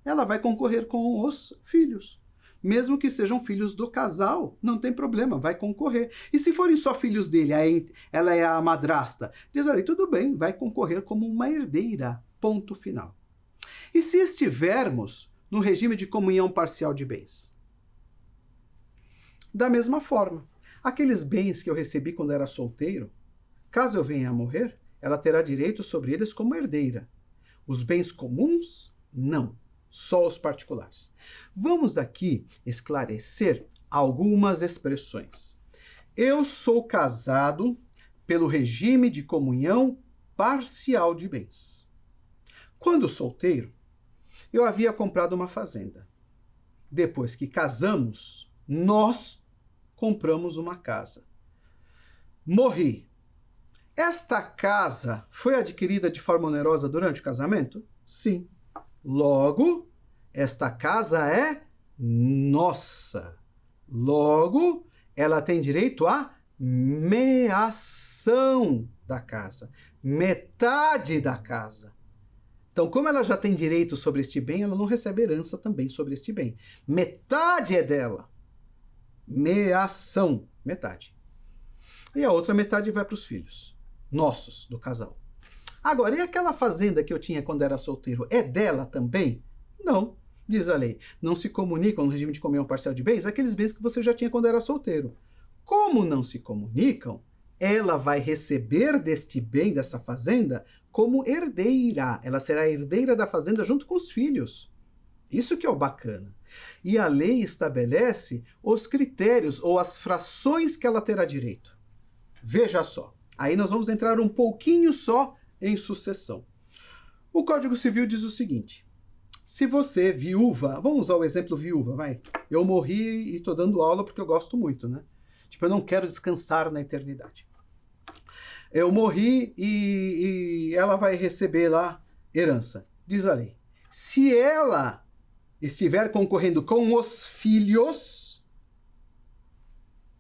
Ela vai concorrer com os filhos. Mesmo que sejam filhos do casal, não tem problema, vai concorrer. E se forem só filhos dele, ela é a madrasta, diz ali, tudo bem, vai concorrer como uma herdeira, ponto final. E se estivermos no regime de comunhão parcial de bens? Da mesma forma, aqueles bens que eu recebi quando era solteiro, caso eu venha a morrer, ela terá direito sobre eles como herdeira. Os bens comuns, não. Só os particulares. Vamos aqui esclarecer algumas expressões. Eu sou casado pelo regime de comunhão parcial de bens. Quando solteiro, eu havia comprado uma fazenda. Depois que casamos, nós compramos uma casa. Morri. Esta casa foi adquirida de forma onerosa durante o casamento? Sim. Logo, esta casa é nossa. Logo, ela tem direito à meação da casa. Metade da casa. Então, como ela já tem direito sobre este bem, ela não recebe herança também sobre este bem. Metade é dela. Meação. Metade. E a outra metade vai para os filhos. Nossos, do casal. Agora, e aquela fazenda que eu tinha quando era solteiro, é dela também? Não, diz a lei. Não se comunicam no regime de comunhão parcial de bens aqueles bens que você já tinha quando era solteiro. Como não se comunicam, ela vai receber deste bem, dessa fazenda, como herdeira. Ela será herdeira da fazenda junto com os filhos. Isso que é o bacana. E a lei estabelece os critérios ou as frações que ela terá direito. Veja só. Aí nós vamos entrar um pouquinho só em sucessão. O Código Civil diz o seguinte: se você, viúva, vamos usar o exemplo viúva, vai. Eu morri e estou dando aula porque eu gosto muito, né? Tipo, eu não quero descansar na eternidade. Eu morri e ela vai receber lá herança. Diz a lei. Se ela estiver concorrendo com os filhos,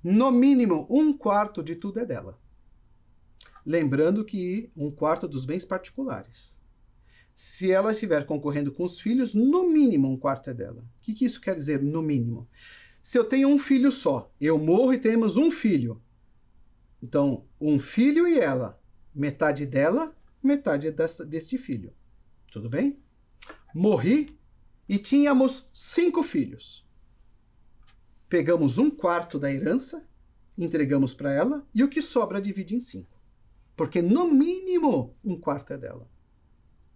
no mínimo 1/4 de tudo é dela. Lembrando que 1/4 dos bens particulares. Se ela estiver concorrendo com os filhos, no mínimo um quarto é dela. O que isso quer dizer, no mínimo? Se eu tenho um filho só, eu morro e temos um filho. Então, um filho e ela. Metade dela, metade deste filho. Tudo bem? Morri e tínhamos 5 filhos. Pegamos um quarto da herança, entregamos para ela e o que sobra divide em 5. Porque no mínimo um quarto é dela.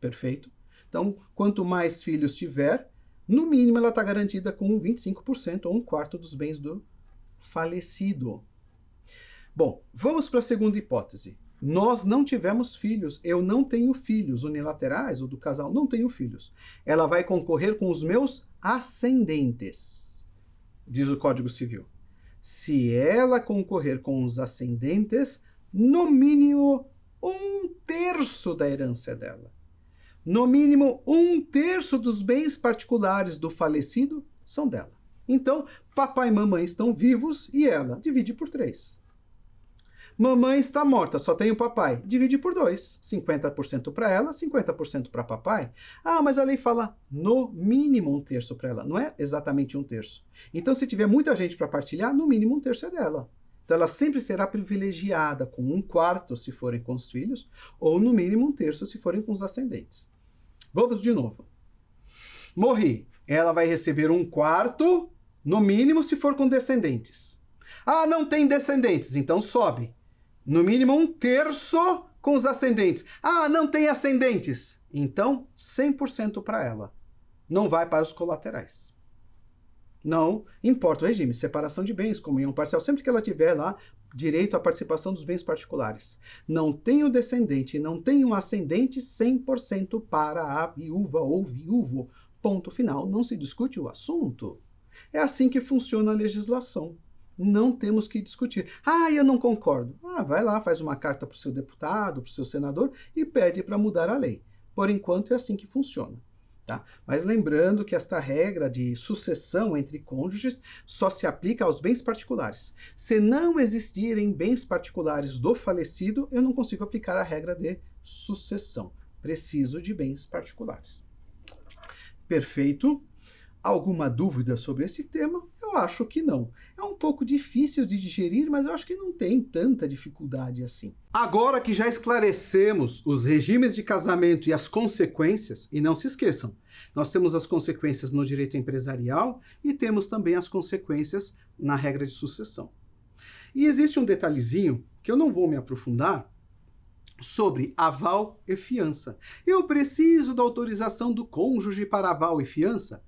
Perfeito? Então, quanto mais filhos tiver, no mínimo ela está garantida com 25% ou um quarto dos bens do falecido. Bom, vamos para a segunda hipótese. Nós não tivemos filhos, eu não tenho filhos unilaterais ou do casal, não tenho filhos. Ela vai concorrer com os meus ascendentes, diz o Código Civil. Se ela concorrer com os ascendentes, no mínimo 1/3 da herança é dela. No mínimo 1/3 dos bens particulares do falecido são dela. Então, papai e mamãe estão vivos e ela divide por 3. Mamãe está morta, só tem o papai. Divide por 2. 50% para ela, 50% para papai. Ah, mas a lei fala no mínimo 1/3 para ela. Não é exatamente 1/3. Então, se tiver muita gente para partilhar, no mínimo 1/3 é dela. Então, ela sempre será privilegiada com 1/4 se forem com os filhos, ou no mínimo 1/3 se forem com os ascendentes. Vamos de novo. Morri. Ela vai receber 1/4, no mínimo, se for com descendentes. Ah, não tem descendentes, então sobe. No mínimo 1/3 com os ascendentes. Ah, não tem ascendentes. Então, 100% para ela. Não vai para os colaterais. Não importa o regime, separação de bens, comunhão parcial, sempre que ela tiver lá direito à participação dos bens particulares. Não tem o descendente, não tem um ascendente, 100% para a viúva ou viúvo. Ponto final, não se discute o assunto. É assim que funciona a legislação. Não temos que discutir. Ah, eu não concordo. Ah, vai lá, faz uma carta para o seu deputado, para o seu senador e pede para mudar a lei. Por enquanto é assim que funciona. Tá? Mas lembrando que esta regra de sucessão entre cônjuges só se aplica aos bens particulares. Se não existirem bens particulares do falecido, eu não consigo aplicar a regra de sucessão. Preciso de bens particulares. Perfeito? Alguma dúvida sobre esse tema? Eu acho que não. É um pouco difícil de digerir, mas eu acho que não tem tanta dificuldade assim. Agora que já esclarecemos os regimes de casamento e as consequências, e não se esqueçam, nós temos as consequências no direito empresarial e temos também as consequências na regra de sucessão. E existe um detalhezinho que eu não vou me aprofundar sobre aval e fiança. Eu preciso da autorização do cônjuge para aval e fiança?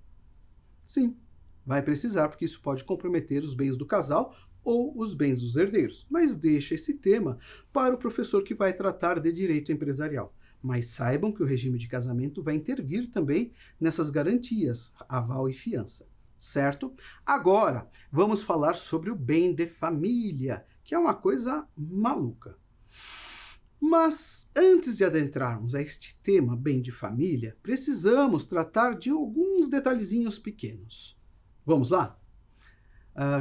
Sim, vai precisar, porque isso pode comprometer os bens do casal ou os bens dos herdeiros. Mas deixa esse tema para o professor que vai tratar de direito empresarial. Mas saibam que o regime de casamento vai intervir também nessas garantias, aval e fiança, certo? Agora, vamos falar sobre o bem de família, que é uma coisa maluca. Mas, antes de adentrarmos a este tema bem de família, precisamos tratar de alguns detalhezinhos pequenos. Vamos lá?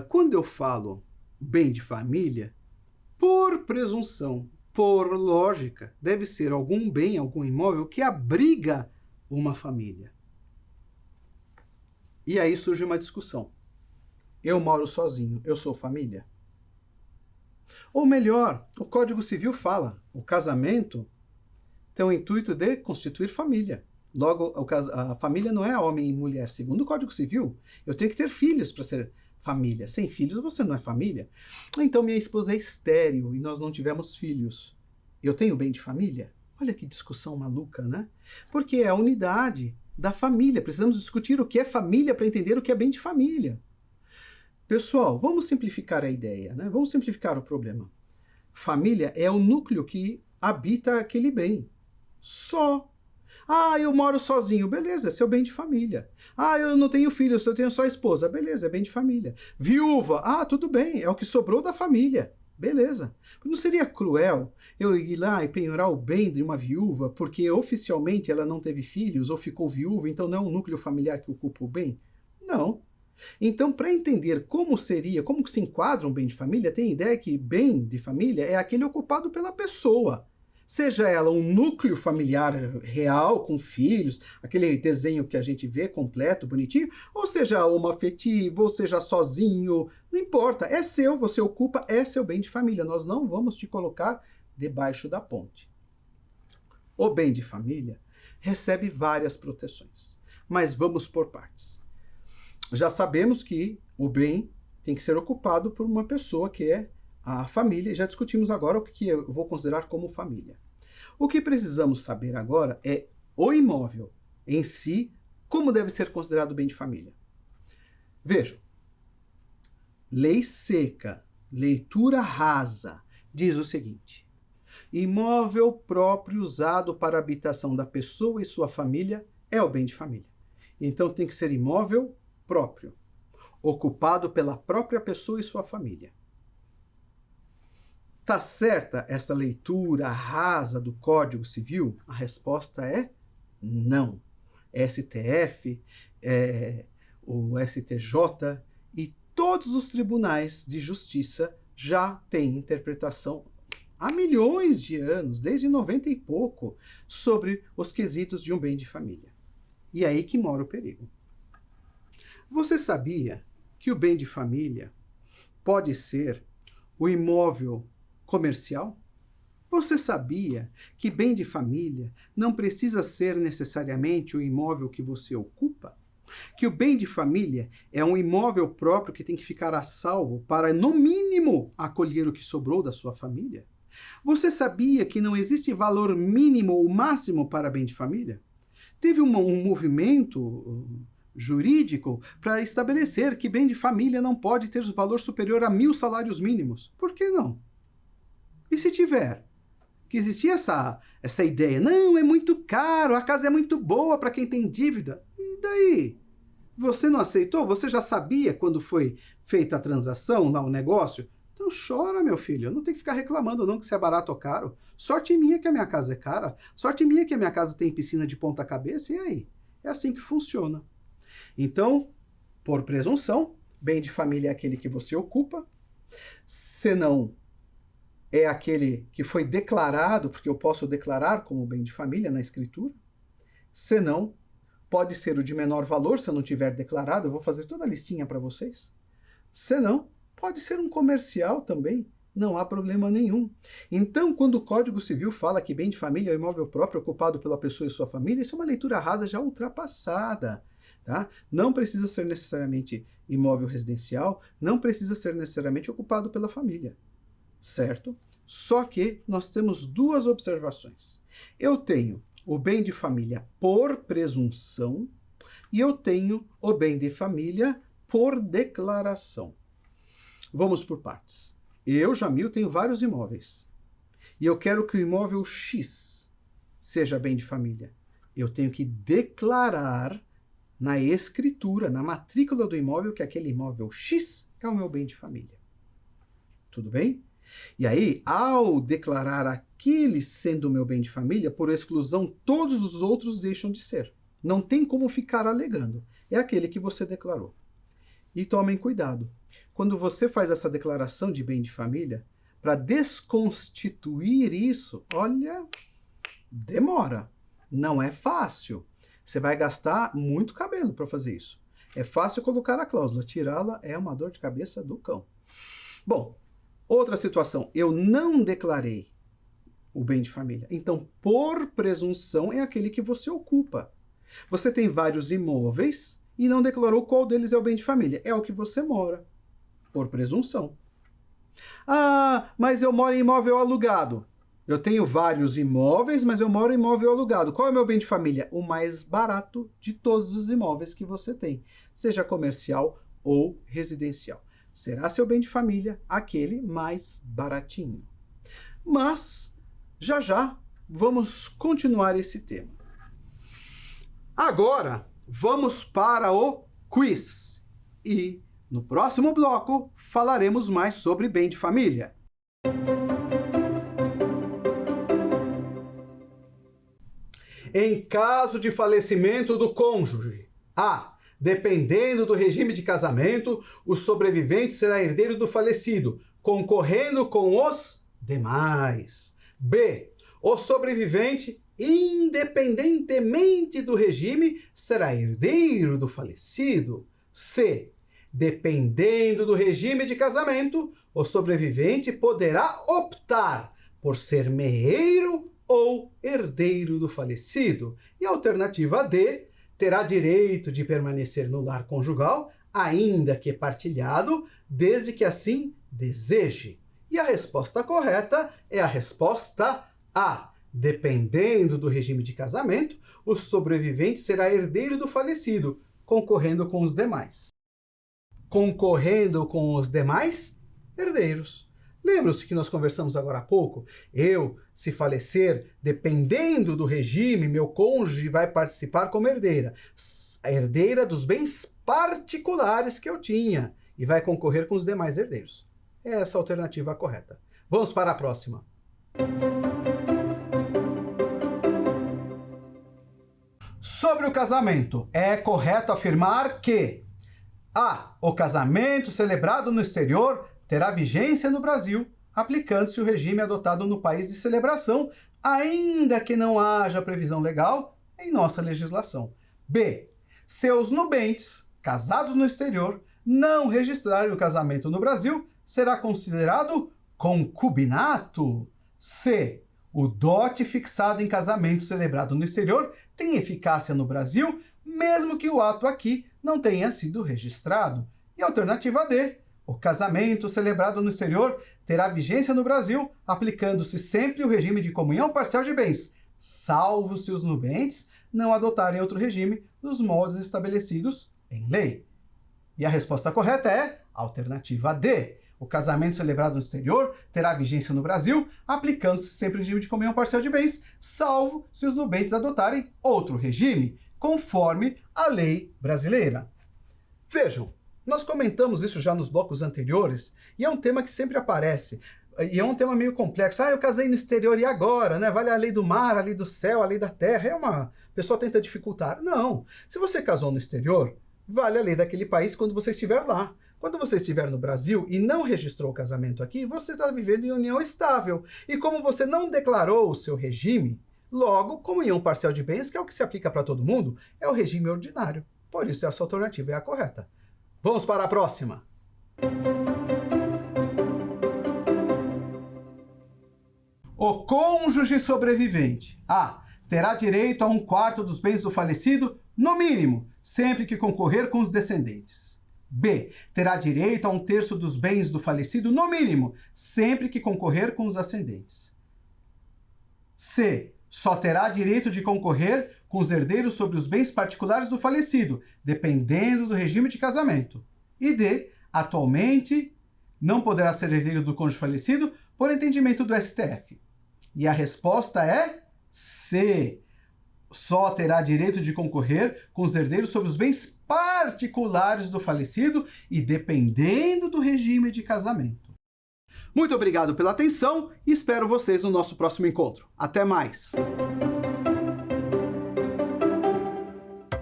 Quando eu falo bem de família, por presunção, por lógica, deve ser algum bem, algum imóvel que abriga uma família. E aí surge uma discussão. Eu moro sozinho, eu sou família? Ou melhor, o Código Civil fala, o casamento tem o intuito de constituir família. Logo, a família não é homem e mulher. Segundo o Código Civil, eu tenho que ter filhos para ser família. Sem filhos você não é família. Então minha esposa é estéril e nós não tivemos filhos. Eu tenho bem de família? Olha que discussão maluca, né? Porque é a unidade da família. Precisamos discutir o que é família para entender o que é bem de família. Pessoal, vamos simplificar a ideia, né? Vamos simplificar o problema. Família é o núcleo que habita aquele bem. Só. Ah, eu moro sozinho. Beleza, é seu bem de família. Ah, eu não tenho filhos, eu tenho só esposa. Beleza, é bem de família. Viúva. Ah, tudo bem, é o que sobrou da família. Beleza. Não seria cruel eu ir lá e penhorar o bem de uma viúva porque oficialmente ela não teve filhos ou ficou viúva, então não é um núcleo familiar que ocupa o bem? Não. Então, para entender como que se enquadra um bem de família, tem ideia que bem de família é aquele ocupado pela pessoa. seja ela um núcleo familiar real, com filhos, aquele desenho que a gente vê completo, bonitinho, ou seja homoafetivo, ou seja sozinho, não importa, é seu, você ocupa, é seu bem de família. Nós não vamos te colocar debaixo da ponte. O bem de família recebe várias proteções, mas vamos por partes. Já sabemos que o bem tem que ser ocupado por uma pessoa que é a família. Já discutimos agora o que eu vou considerar como família. O que precisamos saber agora é o imóvel em si, como deve ser considerado bem de família. Vejam, lei seca, leitura rasa, diz o seguinte: imóvel próprio usado para a habitação da pessoa e sua família é o bem de família. Então tem que ser imóvel próprio, ocupado pela própria pessoa e sua família. Tá certa essa leitura rasa do Código Civil? A resposta é não. STF, o STJ e todos os tribunais de justiça já têm interpretação há milhões de anos, desde 90 e pouco, sobre os quesitos de um bem de família. E é aí que mora o perigo. Você sabia que o bem de família pode ser o imóvel comercial? Você sabia que bem de família não precisa ser necessariamente o imóvel que você ocupa? Que o bem de família é um imóvel próprio que tem que ficar a salvo para, no mínimo, acolher o que sobrou da sua família? Você sabia que não existe valor mínimo ou máximo para bem de família? Teve um movimento jurídico para estabelecer que bem de família não pode ter valor superior a 1.000 salários mínimos. Por que não? E se tiver? Que existia essa ideia, não, é muito caro, a casa é muito boa para quem tem dívida. E daí? Você não aceitou? Você já sabia quando foi feita a transação, lá o negócio? Então chora, meu filho, não tem que ficar reclamando não que se é barato ou caro. Sorte minha que a minha casa é cara, sorte minha que a minha casa tem piscina de ponta cabeça, e aí? É assim que funciona. Então, por presunção, bem de família é aquele que você ocupa, senão é aquele que foi declarado, porque eu posso declarar como bem de família na escritura, senão pode ser o de menor valor, se eu não tiver declarado, eu vou fazer toda a listinha para vocês, senão pode ser um comercial também, não há problema nenhum. Então, quando o Código Civil fala que bem de família é o imóvel próprio ocupado pela pessoa e sua família, isso é uma leitura rasa já ultrapassada. Tá? Não precisa ser necessariamente imóvel residencial, não precisa ser necessariamente ocupado pela família, certo? Só que nós temos duas observações. Eu tenho o bem de família por presunção e eu tenho o bem de família por declaração. Vamos por partes. Eu, Jamil, tenho vários imóveis e eu quero que o imóvel X seja bem de família. Eu tenho que declarar na escritura, na matrícula do imóvel, que aquele imóvel X é o meu bem de família. Tudo bem? E aí, ao declarar aquele sendo o meu bem de família, por exclusão, todos os outros deixam de ser. Não tem como ficar alegando. É aquele que você declarou. E tomem cuidado. Quando você faz essa declaração de bem de família, para desconstituir isso, olha, demora. Não é fácil. Você vai gastar muito cabelo para fazer isso. É fácil colocar a cláusula, tirá-la é uma dor de cabeça do cão. Bom, outra situação, eu não declarei o bem de família. Então, por presunção, é aquele que você ocupa. Você tem vários imóveis e não declarou qual deles é o bem de família. É o que você mora, por presunção. Ah, mas eu moro em imóvel alugado. Eu tenho vários imóveis, mas eu moro em imóvel alugado. Qual é o meu bem de família? O mais barato de todos os imóveis que você tem, seja comercial ou residencial. Será seu bem de família aquele mais baratinho. Mas, já já, vamos continuar esse tema. Agora, vamos para o quiz. E, no próximo bloco, falaremos mais sobre bem de família. Em caso de falecimento do cônjuge, A. Dependendo do regime de casamento, o sobrevivente será herdeiro do falecido, concorrendo com os demais. B. O sobrevivente, independentemente do regime, será herdeiro do falecido. C. Dependendo do regime de casamento, o sobrevivente poderá optar por ser meeiro ou herdeiro do falecido. E a alternativa D. Terá direito de permanecer no lar conjugal, ainda que partilhado, desde que assim deseje. E a resposta correta é a resposta A. Dependendo do regime de casamento, o sobrevivente será herdeiro do falecido, concorrendo com os demais. Concorrendo com os demais herdeiros. Lembram-se que nós conversamos agora há pouco? Se falecer, dependendo do regime, meu cônjuge vai participar como herdeira. A herdeira dos bens particulares que eu tinha e vai concorrer com os demais herdeiros. É essa a alternativa correta. Vamos para a próxima. Sobre o casamento, é correto afirmar que A. O casamento celebrado no exterior terá vigência no Brasil, aplicando-se o regime adotado no país de celebração, ainda que não haja previsão legal em nossa legislação. B. Seus nubentes, casados no exterior, não registrarem o casamento no Brasil, será considerado concubinato. C. O dote fixado em casamento celebrado no exterior tem eficácia no Brasil, mesmo que o ato aqui não tenha sido registrado. E a alternativa D. O casamento celebrado no exterior terá vigência no Brasil, aplicando-se sempre o regime de comunhão parcial de bens, salvo se os nubentes não adotarem outro regime nos moldes estabelecidos em lei. E a resposta correta é a alternativa D. O casamento celebrado no exterior terá vigência no Brasil, aplicando-se sempre o regime de comunhão parcial de bens, salvo se os nubentes adotarem outro regime, conforme a lei brasileira. Vejam, nós comentamos isso já nos blocos anteriores, e é um tema que sempre aparece, e é um tema meio complexo. Eu casei no exterior e agora, né? Vale a lei do mar, a lei do céu, a lei da terra. A pessoa tenta dificultar. Não. Se você casou no exterior, vale a lei daquele país quando você estiver lá. Quando você estiver no Brasil e não registrou o casamento aqui, você está vivendo em união estável. E como você não declarou o seu regime, logo, comunhão parcial de bens, que é o que se aplica para todo mundo, é o regime ordinário. Por isso, essa alternativa é a correta. Vamos para a próxima. O cônjuge sobrevivente. A. Terá direito a 1/4 dos bens do falecido, no mínimo, sempre que concorrer com os descendentes. B. Terá direito a 1/3 dos bens do falecido, no mínimo, sempre que concorrer com os ascendentes. C. Só terá direito de concorrer com os herdeiros sobre os bens particulares do falecido, dependendo do regime de casamento. E D. Atualmente, não poderá ser herdeiro do cônjuge falecido por entendimento do STF. E a resposta é C. Só terá direito de concorrer com os herdeiros sobre os bens particulares do falecido e dependendo do regime de casamento. Muito obrigado pela atenção e espero vocês no nosso próximo encontro. Até mais!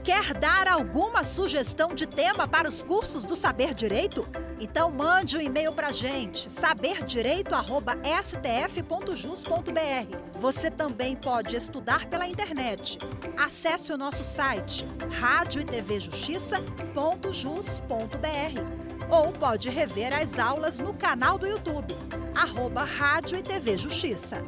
Quer dar alguma sugestão de tema para os cursos do Saber Direito? Então mande um e-mail para a gente, saberdireito@stf.jus.br. Você também pode estudar pela internet. Acesse o nosso site radioetvjustiça.jus.br ou pode rever as aulas no canal do YouTube, @Rádio e TV Justiça.